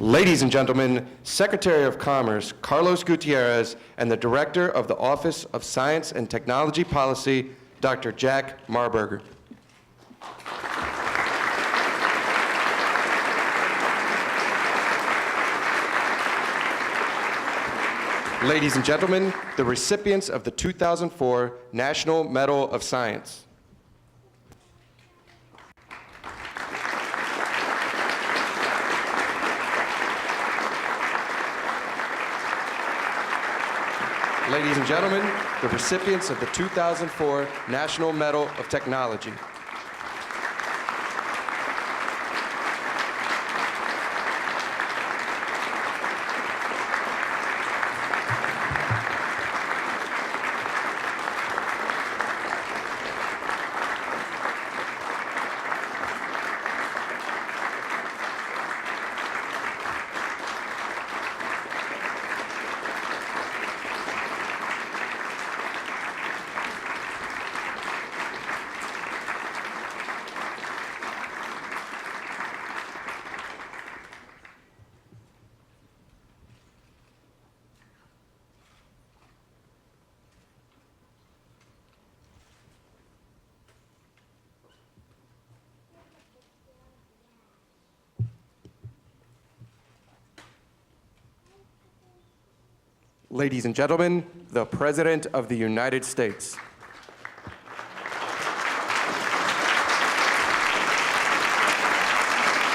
Ladies and gentlemen, Secretary of Commerce Carlos Gutierrez and the Director of the Office of Science and Technology Policy, Dr. Jack Marburger. Ladies and gentlemen, the recipients of the 2004 National Medal of Science. Ladies and gentlemen, the recipients of the 2004 National Medal of Technology. Ladies and gentlemen, the President of the United States.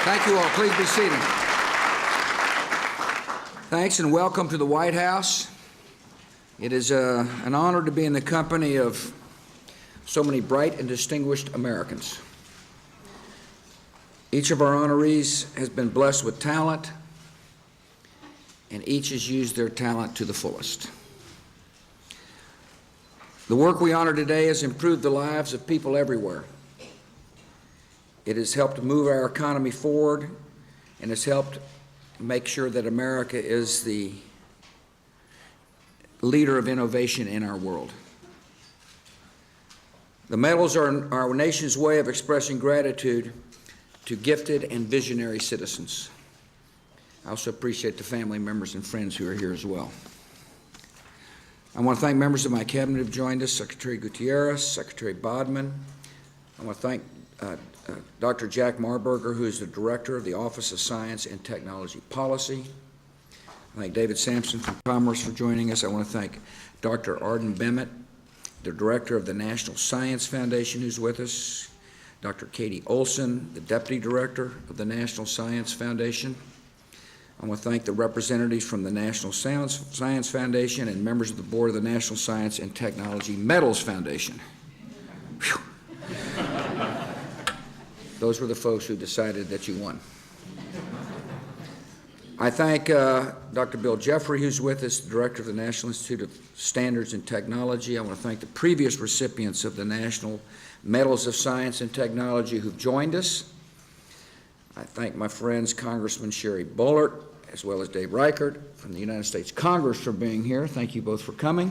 Thank you all. Please be seated. Thanks and welcome to the White House. It is an honor to be in the company of so many bright and distinguished Americans. Each of our honorees has been blessed with talent, and each has used their talent to the fullest. The work we honor today has improved the lives of people everywhere. It has helped move our economy forward and has helped make sure that America is the leader of innovation in our world. The medals are our nation's way of expressing gratitude to gifted and visionary citizens. I also appreciate the family members and friends who are here as well. I want to thank members of my cabinet who have joined us, Secretary Gutierrez, Secretary Bodman. I want to thank Dr. Jack Marburger, who is the Director of the Office of Science and Technology Policy. I thank David Sampson from Commerce for joining us. I want to thank Dr. Arden Bennett, the Director of the National Science Foundation, who's with us, Dr. Katie Olson, the Deputy Director of the National Science Foundation. I want to thank the representatives from the National Science Foundation and members of the Board of the National Science and Technology Medals Foundation. Whew. Those were the folks who decided that you won. I thank Dr. Bill Jeffrey, who's with us, the Director of the National Institute of Standards and Technology. I want to thank the previous recipients of the National Medals of Science and Technology who've joined us. I thank my friends Congressman Sherry Bullard as well as Dave Reichert from the United States Congress for being here. Thank you both for coming.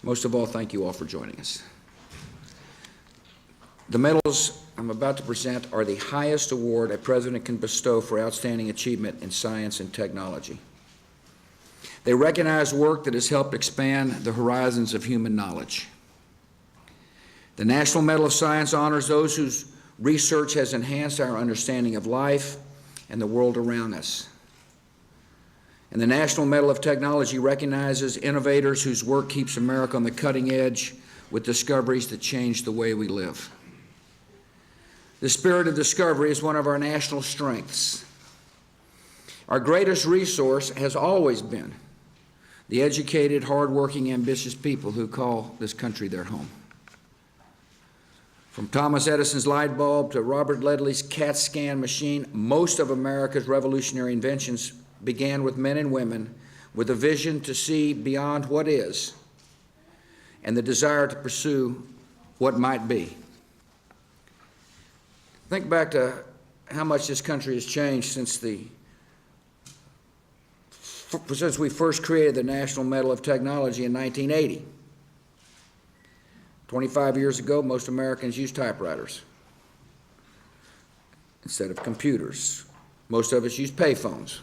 Most of all, thank you all for joining us. The medals I'm about to present are the highest award a president can bestow for outstanding achievement in science and technology. They recognize work that has helped expand the horizons of human knowledge. The National Medal of Science honors those whose research has enhanced our understanding of life and the world around us. And the National Medal of Technology recognizes innovators whose work keeps America on the cutting edge with discoveries that change the way we live. The spirit of discovery is one of our national strengths. Our greatest resource has always been the educated, hardworking, ambitious people who call this country their home. From Thomas Edison's light bulb to Robert Ledley's CAT scan machine, most of America's revolutionary inventions began with men and women with a vision to see beyond what is and the desire to pursue what might be. Think back to how much this country has changed since we first created the National Medal of Technology in 1980. 25 years ago, most Americans used typewriters instead of computers. Most of us use payphones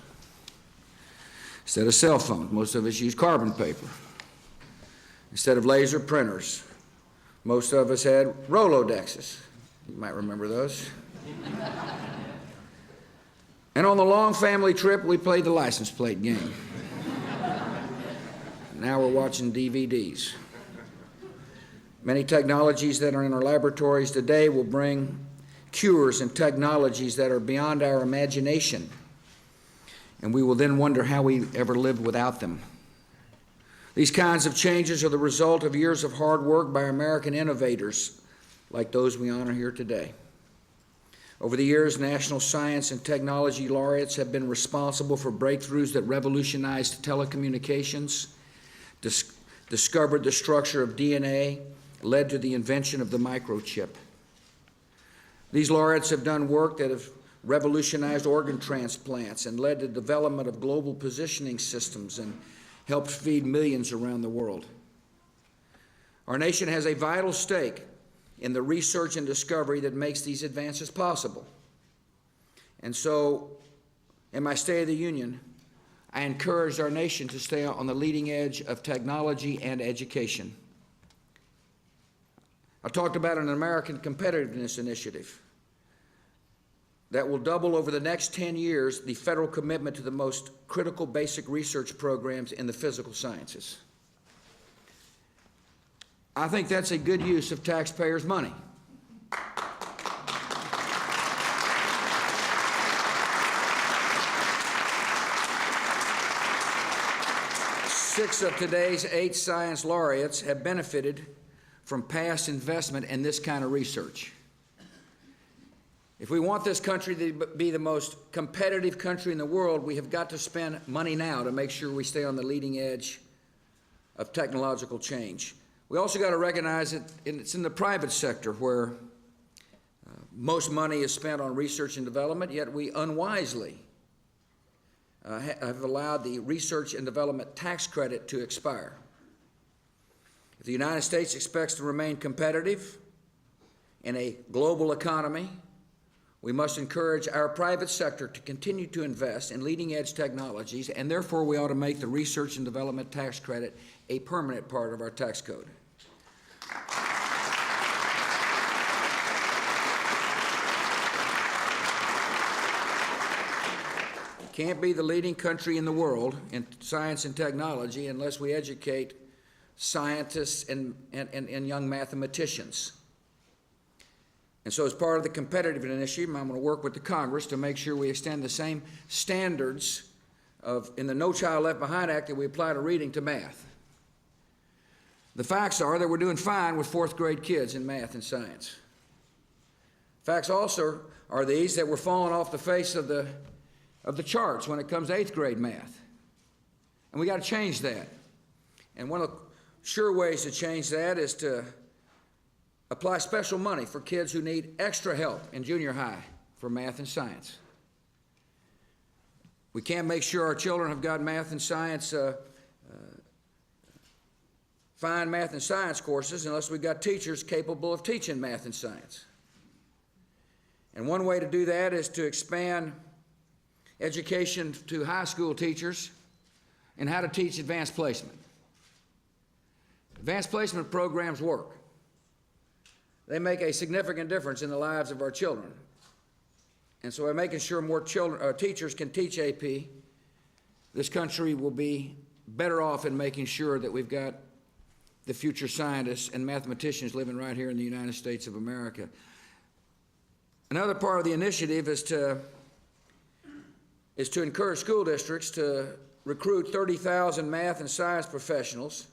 instead of cell phones. Most of us use carbon paper instead of laser printers. Most of us had Rolodexes. You might remember those. And on the long family trip, we played the license plate game. Now we're watching DVDs. Many technologies that are in our laboratories today will bring cures and technologies that are beyond our imagination, and we will then wonder how we ever lived without them. These kinds of changes are the result of years of hard work by American innovators like those we honor here today. Over the years, national science and technology laureates have been responsible for breakthroughs that revolutionized telecommunications, discovered the structure of DNA, led to the invention of the microchip. These laureates have done work that have revolutionized organ transplants and led to the development of global positioning systems and helped feed millions around the world. Our nation has a vital stake in the research and discovery that makes these advances possible. And so, in my State of the Union, I encourage our nation to stay on the leading edge of technology and education. I talked about an American Competitiveness Initiative that will double over the next 10 years the federal commitment to the most critical basic research programs in the physical sciences. I think that's a good use of taxpayers' money. Six of today's 8 science laureates have benefited from past investment in this kind of research. If we want this country to be the most competitive country in the world, we have got to spend money now to make sure we stay on the leading edge of technological change. We also got to recognize that it's in the private sector where most money is spent on research and development, yet we unwisely have allowed the research and development tax credit to expire. If the United States expects to remain competitive in a global economy, we must encourage our private sector to continue to invest in leading-edge technologies, and therefore we ought to make the research and development tax credit a permanent part of our tax code. We can't be the leading country in the world in science and technology unless we educate scientists and young mathematicians. And so as part of the competitive initiative, I'm going to work with the Congress to make sure we extend the same standards in the No Child Left Behind Act that we apply to reading to math. The facts are that we're doing fine with 4th grade kids in math and science. Facts also are these that we're falling off the face of the charts when it comes to 8th grade math. And we got to change that. And one of the sure ways to change that is to apply special money for kids who need extra help in junior high for math and science. We can't make sure our children have got math and science, fine math and science courses unless we've got teachers capable of teaching math and science. And one way to do that is to expand education to high school teachers in how to teach advanced placement. Advanced placement programs work. They make a significant difference in the lives of our children. And so by making sure more teachers can teach AP, this country will be better off in making sure that we've got the future scientists and mathematicians living right here in the United States of America. Another part of the initiative is to encourage school districts to recruit 30,000 math and science professionals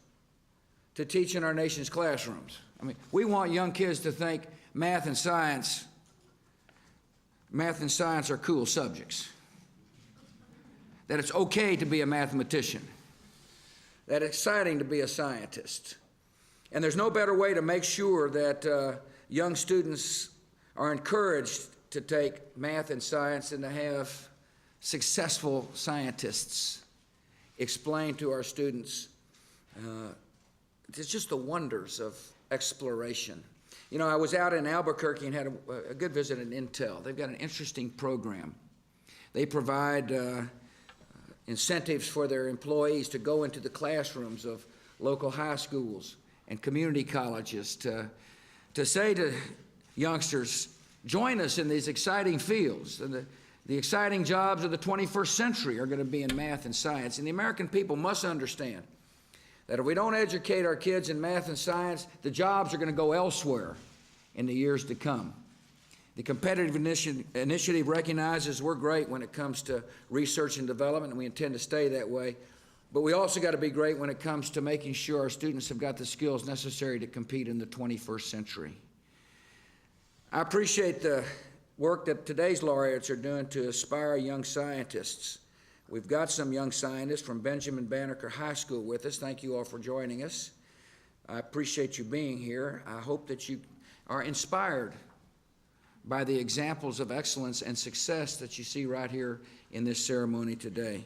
to teach in our nation's classrooms. I mean, we want young kids to think math and science are cool subjects. That it's okay to be a mathematician. That it's exciting to be a scientist. And there's no better way to make sure that young students are encouraged to take math and science than to have successful scientists explain to our students it's just the wonders of exploration. You know, I was out in Albuquerque and had a good visit at Intel. They've got an interesting program. They provide incentives for their employees to go into the classrooms of local high schools and community colleges to say to youngsters, join us in these exciting fields. And the exciting jobs of the 21st century are going to be in math and science. And the American people must understand that if we don't educate our kids in math and science, the jobs are going to go elsewhere in the years to come. The competitive initiative recognizes we're great when it comes to research and development, and we intend to stay that way. But we also got to be great when it comes to making sure our students have got the skills necessary to compete in the 21st century. I appreciate the work that today's laureates are doing to inspire young scientists. We've got some young scientists from Benjamin Banneker High School with us. Thank you all for joining us. I appreciate you being here. I hope that you are inspired by the examples of excellence and success that you see right here in this ceremony today.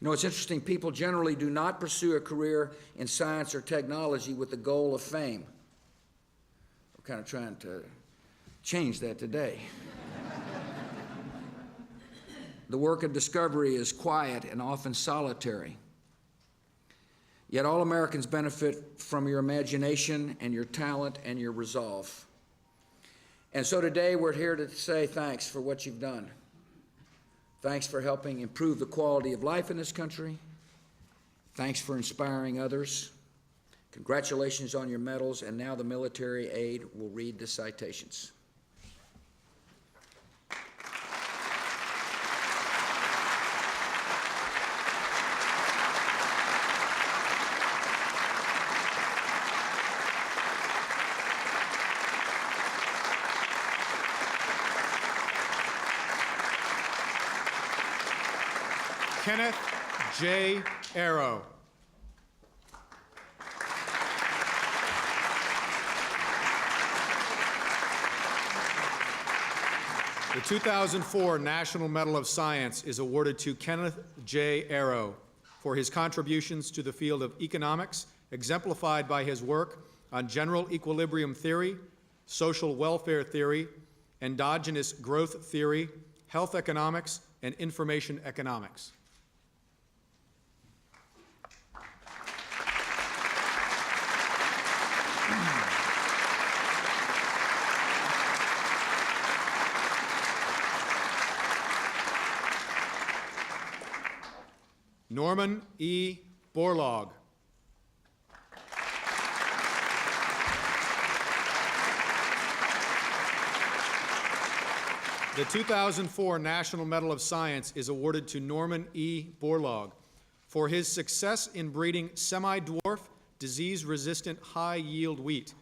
You know, it's interesting, people generally do not pursue a career in science or technology with the goal of fame. We're kind of trying to change that today. The work of discovery is quiet and often solitary. Yet all Americans benefit from your imagination and your talent and your resolve. And so today we're here to say thanks for what you've done. Thanks for helping improve the quality of life in this country. Thanks for inspiring others. Congratulations on your medals, and now the military aide will read the citations. Kenneth J. Arrow. The 2004 National Medal of Science is awarded to Kenneth J. Arrow for his contributions to the field of economics, exemplified by his work on general equilibrium theory, social welfare theory, endogenous growth theory, health economics, and information economics. Norman E. Borlaug. The 2004 National Medal of Science is awarded to Norman E. Borlaug for his success in breeding semi-dwarf, disease-resistant high-yield wheat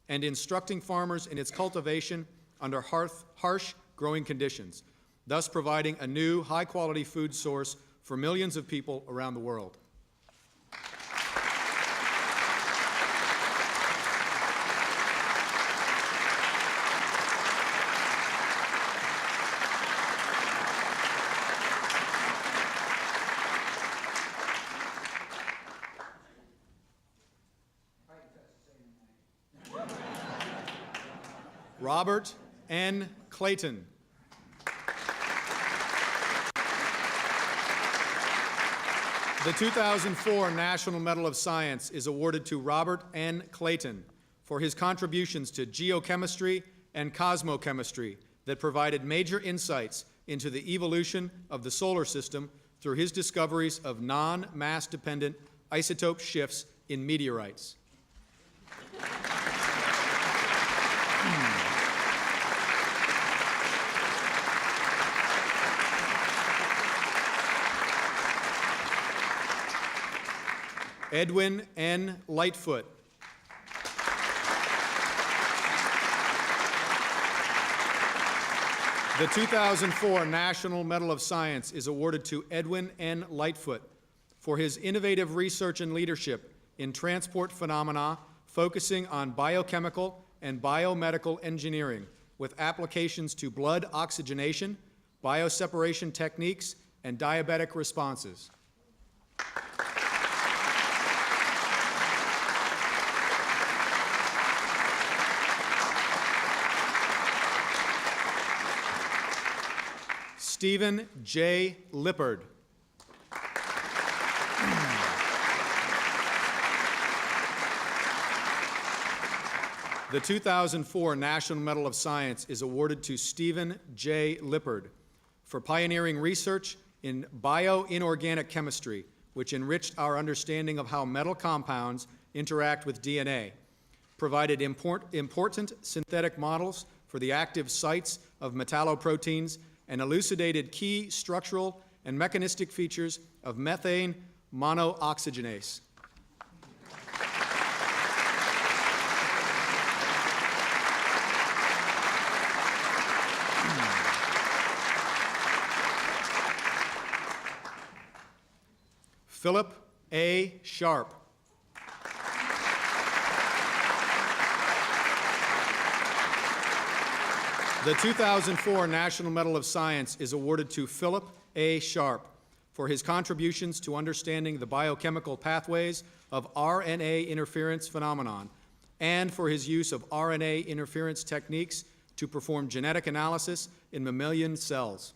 and instructing farmers in its cultivation under harsh growing conditions, thus providing a new high-quality food source for millions of people around the world. Robert N. Clayton. The 2004 National Medal of Science is awarded to Robert N. Clayton for his contributions to geochemistry and cosmochemistry that provided major insights into the evolution of the solar system through his discoveries of non-mass-dependent isotope shifts in meteorites. Edwin N. Lightfoot. The 2004 National Medal of Science is awarded to Edwin N. Lightfoot for his innovative research and leadership in transport phenomena focusing on biochemical and biomedical engineering with applications to blood oxygenation, bioseparation techniques, and diabetic responses. Stephen J. Lippard. The 2004 National Medal of Science is awarded to Stephen J. Lippard for pioneering research in bioinorganic chemistry, which enriched our understanding of how metal compounds interact with DNA, provided important synthetic models for the active sites of metalloproteins, and elucidated key structural and mechanistic features of methane monooxygenase. Philip A. Sharp. The 2004 National Medal of Science is awarded to Philip A. Sharp for his contributions to understanding the biochemical pathways of RNA interference phenomenon and for his use of RNA interference techniques to perform genetic analysis in mammalian cells.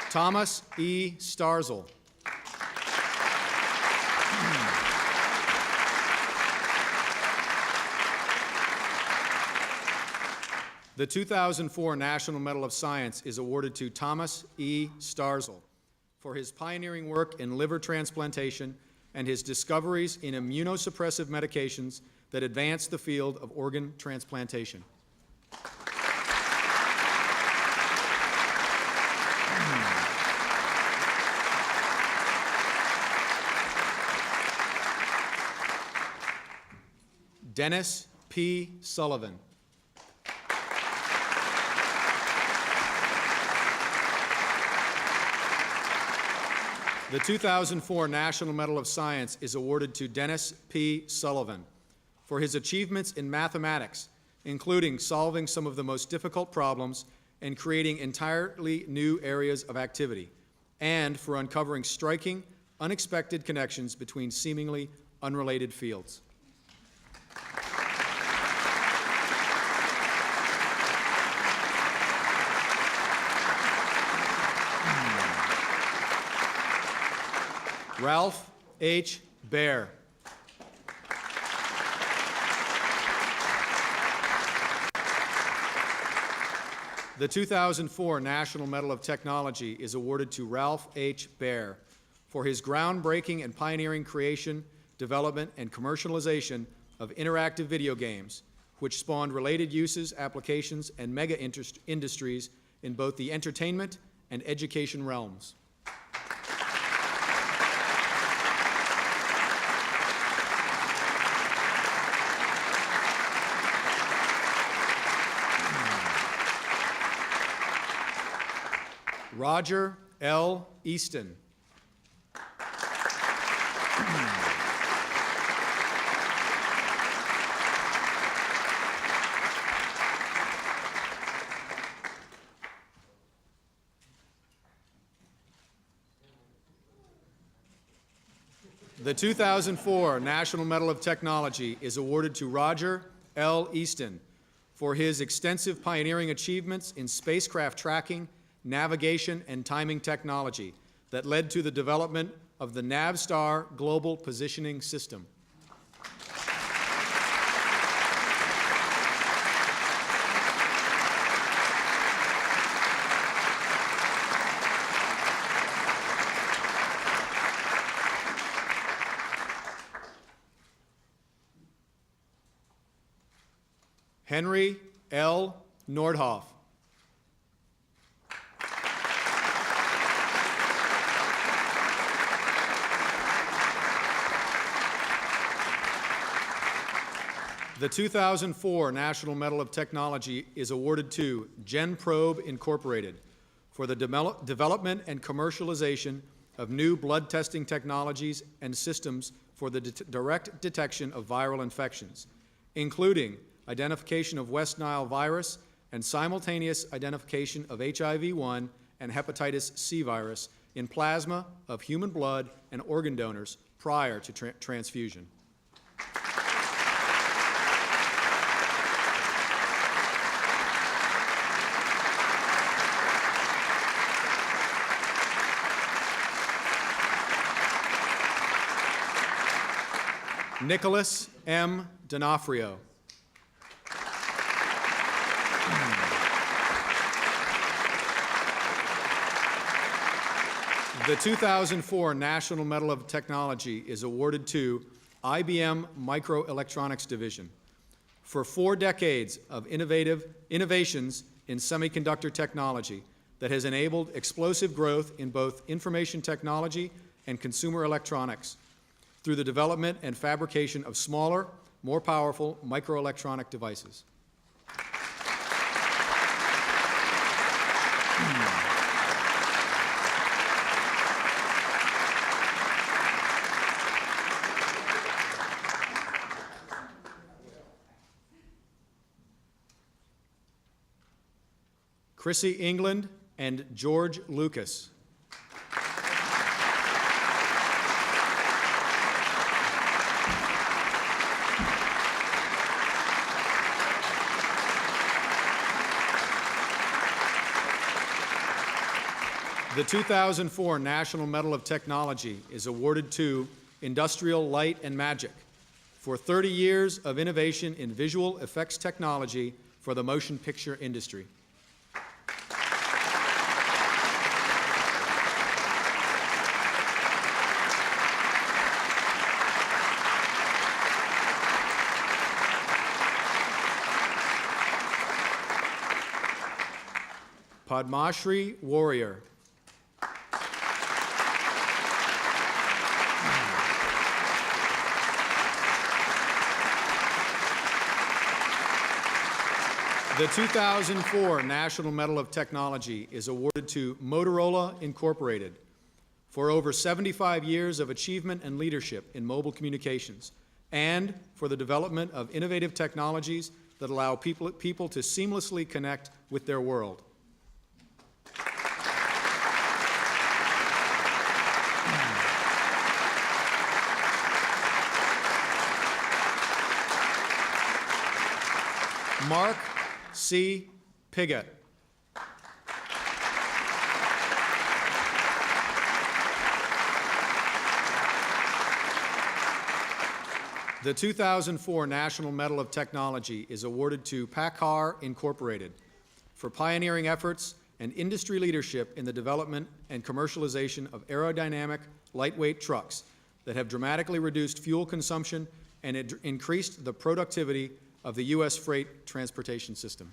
Thomas E. Starzl. The 2004 National Medal of Science is awarded to Thomas E. Starzl for his pioneering work in liver transplantation and his discoveries in immunosuppressive medications that advance the field of organ transplantation. Dennis P. Sullivan. The 2004 National Medal of Science is awarded to Dennis P. Sullivan for his achievements in mathematics, including solving some of the most difficult problems and creating entirely new areas of activity, and for uncovering striking, unexpected connections between seemingly unrelated fields. Ralph H. Baer. The 2004 National Medal of Technology is awarded to Ralph H. Baer for his groundbreaking and pioneering creation, development, and commercialization of interactive video games, which spawned related uses, applications, and mega industries in both the entertainment and education realms. Roger L. Easton. The 2004 National Medal of Technology is awarded to Roger L. Easton for his extensive pioneering achievements in spacecraft tracking, navigation, and timing technology that led to the development of the Navstar Global Positioning System. Henry L. Nordhoff. The 2004 National Medal of Technology is awarded to GenProbe Incorporated for the development and commercialization of new blood testing technologies and systems for the direct detection of viral infections, including identification of West Nile virus and simultaneous identification of HIV-1 and hepatitis C virus in plasma of human blood and organ donors prior to transfusion. Nicholas M. D'Onofrio. The 2004 National Medal of Technology is awarded to IBM Microelectronics Division for 4 decades of innovations in semiconductor technology that has enabled explosive growth in both information technology and consumer electronics through the development and fabrication of smaller, more powerful microelectronic devices. Chrissy England and George Lucas. The 2004 National Medal of Technology is awarded to Industrial Light and Magic for 30 years of innovation in visual effects technology for the motion picture industry. Padmashri Warrior. The 2004 National Medal of Technology is awarded to Motorola Incorporated for over 75 years of achievement and leadership in mobile communications and for the development of innovative technologies that allow people to seamlessly connect with their world. Mark C. Piggott. The 2004 National Medal of Technology is awarded to PACCAR Incorporated for pioneering efforts and industry leadership in the development and commercialization of aerodynamic, lightweight trucks that have dramatically reduced fuel consumption and increased the productivity of the U.S. freight transportation system.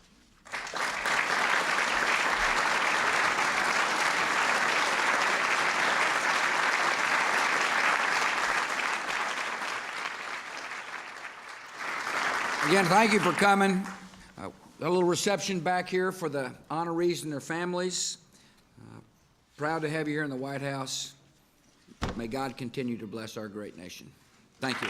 Again, thank you for coming. A little reception back here for the honorees and their families. Proud to have you here in the White House. May God continue to bless our great nation. Thank you.